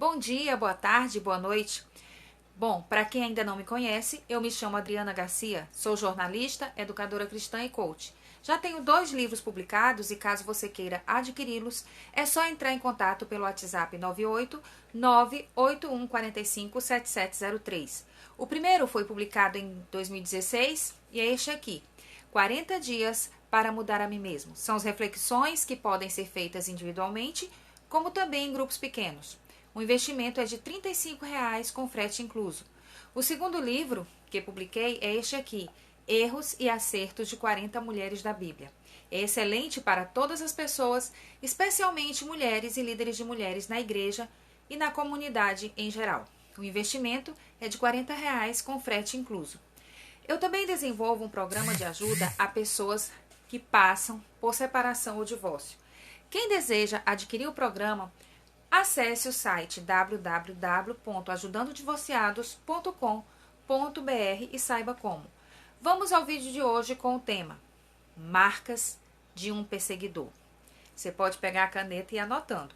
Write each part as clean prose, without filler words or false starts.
Bom dia, boa tarde, boa noite. Bom, para quem ainda não me conhece, eu me chamo Adriana Garcia, sou jornalista, educadora cristã e coach. Já tenho 2 livros publicados e caso você queira adquiri-los, é só entrar em contato pelo WhatsApp 98 98145 7703. O primeiro foi publicado em 2016 e é este aqui, 40 dias para mudar a mim mesmo. São as reflexões que podem ser feitas individualmente, como também em grupos pequenos. O investimento é de R$ 35,00 com frete incluso. O segundo livro que publiquei é este aqui, Erros e Acertos de 40 Mulheres da Bíblia. É excelente para todas as pessoas, especialmente mulheres e líderes de mulheres na igreja e na comunidade em geral. O investimento é de R$ 40,00 com frete incluso. Eu também desenvolvo um programa de ajuda a pessoas que passam por separação ou divórcio. Quem deseja adquirir o programa, acesse o site www.ajudandodivorciados.com.br e saiba como. Vamos ao vídeo de hoje com o tema Marcas de um Perseguidor. Você pode pegar a caneta e ir anotando.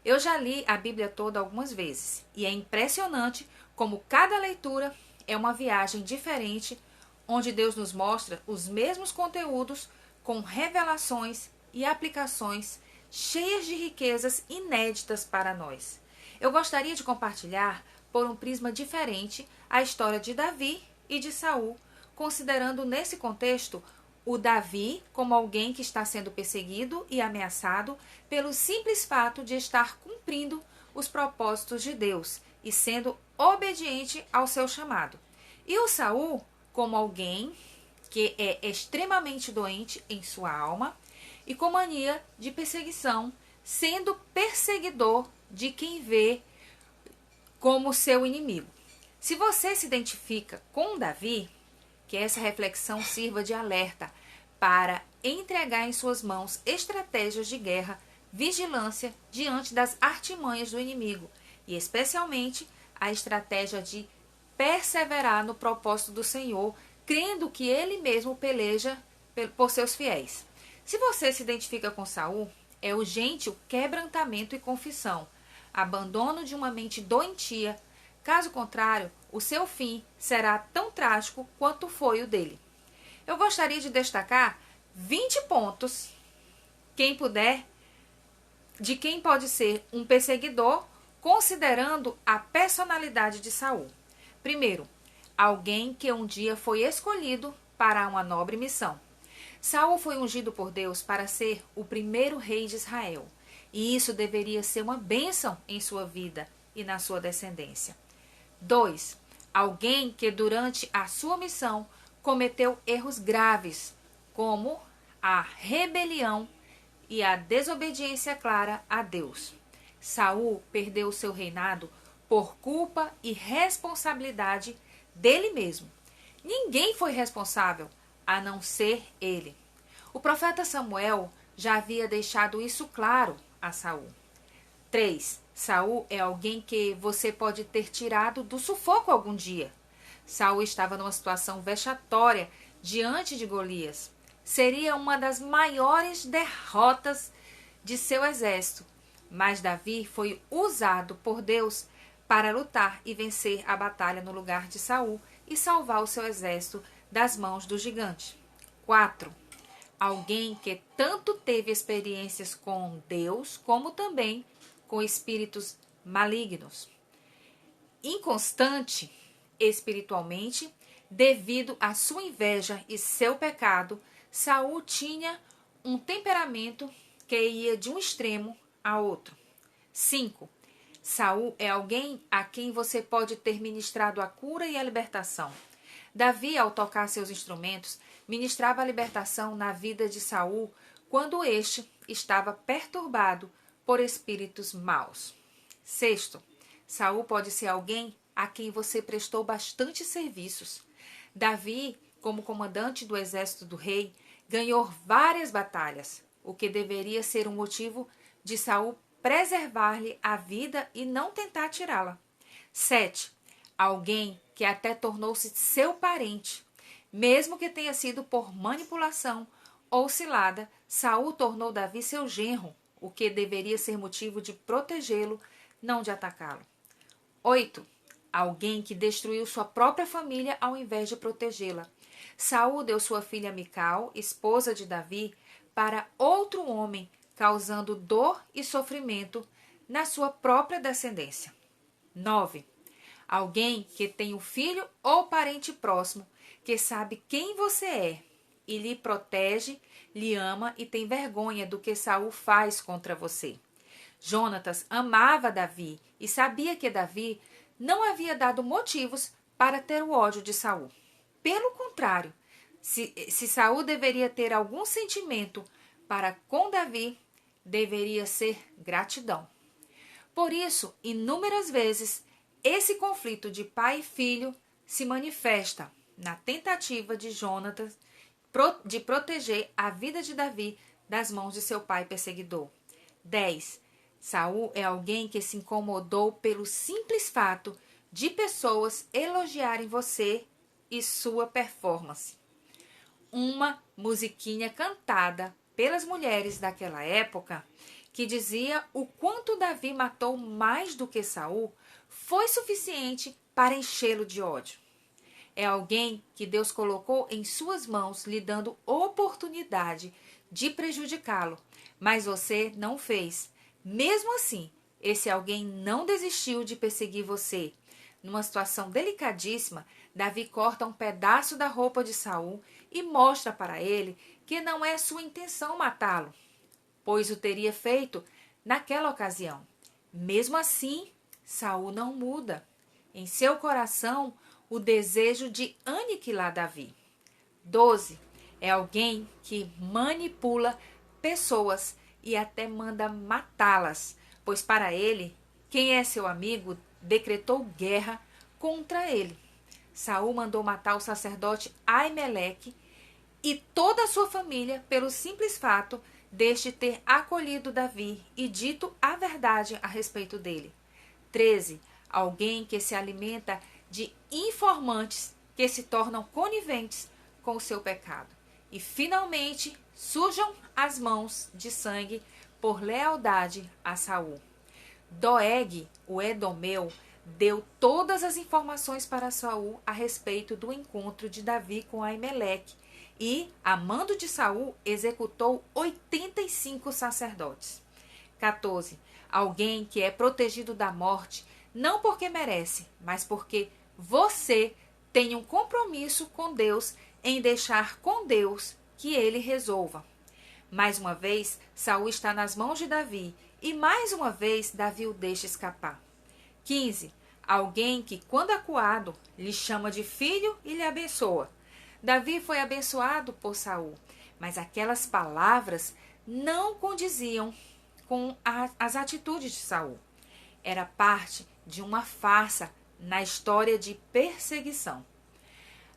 Eu já li a Bíblia toda algumas vezes e é impressionante como cada leitura é uma viagem diferente, onde Deus nos mostra os mesmos conteúdos com revelações e aplicações cheias de riquezas inéditas para nós. Eu gostaria de compartilhar, por um prisma diferente, a história de Davi e de Saul, considerando nesse contexto o Davi como alguém que está sendo perseguido e ameaçado pelo simples fato de estar cumprindo os propósitos de Deus e sendo obediente ao seu chamado. E o Saul como alguém que é extremamente doente em sua alma e com mania de perseguição, sendo perseguidor de quem vê como seu inimigo. Se você se identifica com Davi, que essa reflexão sirva de alerta para entregar em suas mãos estratégias de guerra, vigilância diante das artimanhas do inimigo e especialmente a estratégia de perseverar no propósito do Senhor, crendo que Ele mesmo peleja por seus fiéis. Se você se identifica com Saul, é urgente o quebrantamento e confissão, abandono de uma mente doentia. Caso contrário, o seu fim será tão trágico quanto foi o dele. Eu gostaria de destacar 20 pontos, quem puder, de quem pode ser um perseguidor, considerando a personalidade de Saul. Primeiro, alguém que um dia foi escolhido para uma nobre missão. Saul foi ungido por Deus para ser o primeiro rei de Israel, e isso deveria ser uma bênção em sua vida e na sua descendência. 2. Alguém que durante a sua missão cometeu erros graves, como a rebelião e a desobediência clara a Deus. Saul perdeu seu reinado por culpa e responsabilidade dele mesmo. Ninguém foi responsável a não ser ele. O profeta Samuel já havia deixado isso claro a Saul. 3. Saul é alguém que você pode ter tirado do sufoco algum dia. Saul estava numa situação vexatória diante de Golias. Seria uma das maiores derrotas de seu exército, mas Davi foi usado por Deus para lutar e vencer a batalha no lugar de Saul e salvar o seu exército das mãos do gigante. 4. Alguém que tanto teve experiências com Deus, como também com espíritos malignos. Inconstante espiritualmente, devido à sua inveja e seu pecado, Saul tinha um temperamento que ia de um extremo a outro. 5. Saul é alguém a quem você pode ter ministrado a cura e a libertação. Davi, ao tocar seus instrumentos, ministrava a libertação na vida de Saul quando este estava perturbado por espíritos maus. 6. Saul pode ser alguém a quem você prestou bastante serviços. Davi, como comandante do exército do rei, ganhou várias batalhas, o que deveria ser um motivo de Saul preservar-lhe a vida e não tentar tirá-la. 7. Alguém que até tornou-se seu parente. Mesmo que tenha sido por manipulação ou cilada, Saul tornou Davi seu genro, o que deveria ser motivo de protegê-lo não de atacá-lo. 8. Alguém que destruiu sua própria família ao invés de protegê-la. Saul deu sua filha Mical, esposa de Davi, para outro homem, causando dor e sofrimento na sua própria descendência. 9. Alguém que tem um filho ou parente próximo que sabe quem você é e lhe protege, lhe ama e tem vergonha do que Saul faz contra você. Jonatas amava Davi e sabia que Davi não havia dado motivos para ter o ódio de Saul. Pelo contrário, se Saul deveria ter algum sentimento para com Davi, deveria ser gratidão. Por isso, inúmeras vezes, esse conflito de pai e filho se manifesta na tentativa de Jonatas de proteger a vida de Davi das mãos de seu pai perseguidor. 10. Saul é alguém que se incomodou pelo simples fato de pessoas elogiarem você e sua performance. Uma musiquinha cantada pelas mulheres daquela época que dizia o quanto Davi matou mais do que Saul foi suficiente para enchê-lo de ódio. É alguém que Deus colocou em suas mãos, lhe dando oportunidade de prejudicá-lo, mas você não fez. Mesmo assim, esse alguém não desistiu de perseguir você. Numa situação delicadíssima, Davi corta um pedaço da roupa de Saul e mostra para ele que não é sua intenção matá-lo, pois o teria feito naquela ocasião. Mesmo assim, Saul não muda. Em seu coração, o desejo de aniquilar Davi. 12. É alguém que manipula pessoas e até manda matá-las, pois para ele, quem é seu amigo decretou guerra contra ele. Saul mandou matar o sacerdote Aimeleque e toda a sua família pelo simples fato deste ter acolhido Davi e dito a verdade a respeito dele. 13. Alguém que se alimenta de informantes que se tornam coniventes com o seu pecado. E, finalmente, sujam as mãos de sangue por lealdade a Saul. Doeg, o Edomeu, deu todas as informações para Saul a respeito do encontro de Davi com Aimeleque e, a mando de Saul, executou 85 sacerdotes. 14. Alguém que é protegido da morte, não porque merece, mas porque você tem um compromisso com Deus em deixar com Deus que ele resolva. Mais uma vez, Saul está nas mãos de Davi e mais uma vez Davi o deixa escapar. 15. Alguém que, quando acuado, lhe chama de filho e lhe abençoa. Davi foi abençoado por Saul, mas aquelas palavras não condiziam com as atitudes de Saul. Era parte de uma farsa na história de perseguição.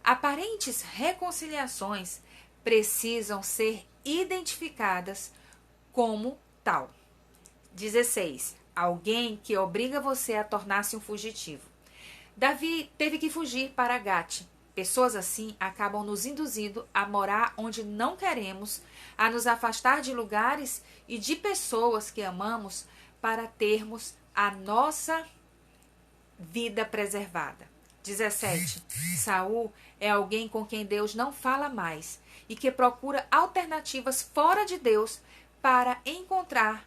Aparentes reconciliações precisam ser identificadas como tal. 16. Alguém que obriga você a tornar-se um fugitivo. Davi teve que fugir para Gate. Pessoas assim acabam nos induzindo a morar onde não queremos, a nos afastar de lugares e de pessoas que amamos para termos a nossa vida preservada. 17. Saul é alguém com quem Deus não fala mais e que procura alternativas fora de Deus para encontrar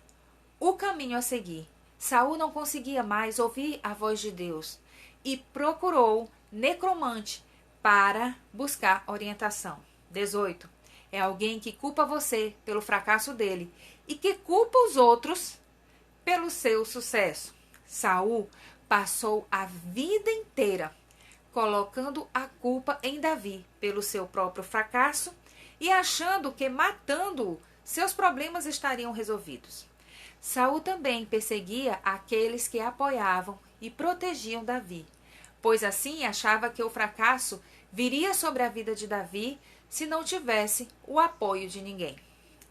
o caminho a seguir. Saul não conseguia mais ouvir a voz de Deus e procurou necromante para buscar orientação. 18. É alguém que culpa você pelo fracasso dele e que culpa os outros pelo seu sucesso. Saul passou a vida inteira colocando a culpa em Davi pelo seu próprio fracasso e achando que matando-o seus problemas estariam resolvidos. Saul também perseguia aqueles que apoiavam e protegiam Davi, pois assim achava que o fracasso viria sobre a vida de Davi se não tivesse o apoio de ninguém.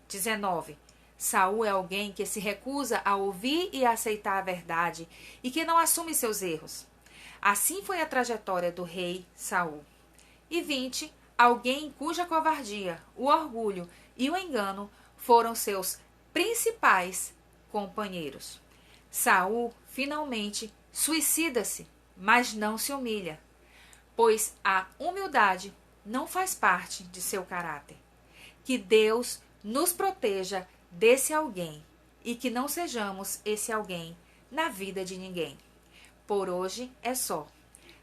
19. Saul é alguém que se recusa a ouvir e a aceitar a verdade e que não assume seus erros. Assim foi a trajetória do rei Saul. E 20. Alguém cuja covardia, o orgulho e o engano foram seus principais companheiros. Saul finalmente suicida-se, mas não se humilha, pois a humildade não faz parte de seu caráter. Que Deus nos proteja desse alguém e que não sejamos esse alguém na vida de ninguém. Por hoje é só.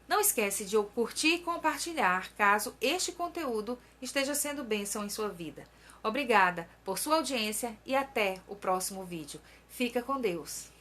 Não esquece de curtir e compartilhar caso este conteúdo esteja sendo bênção em sua vida. Obrigada por sua audiência e até o próximo vídeo. Fica com Deus.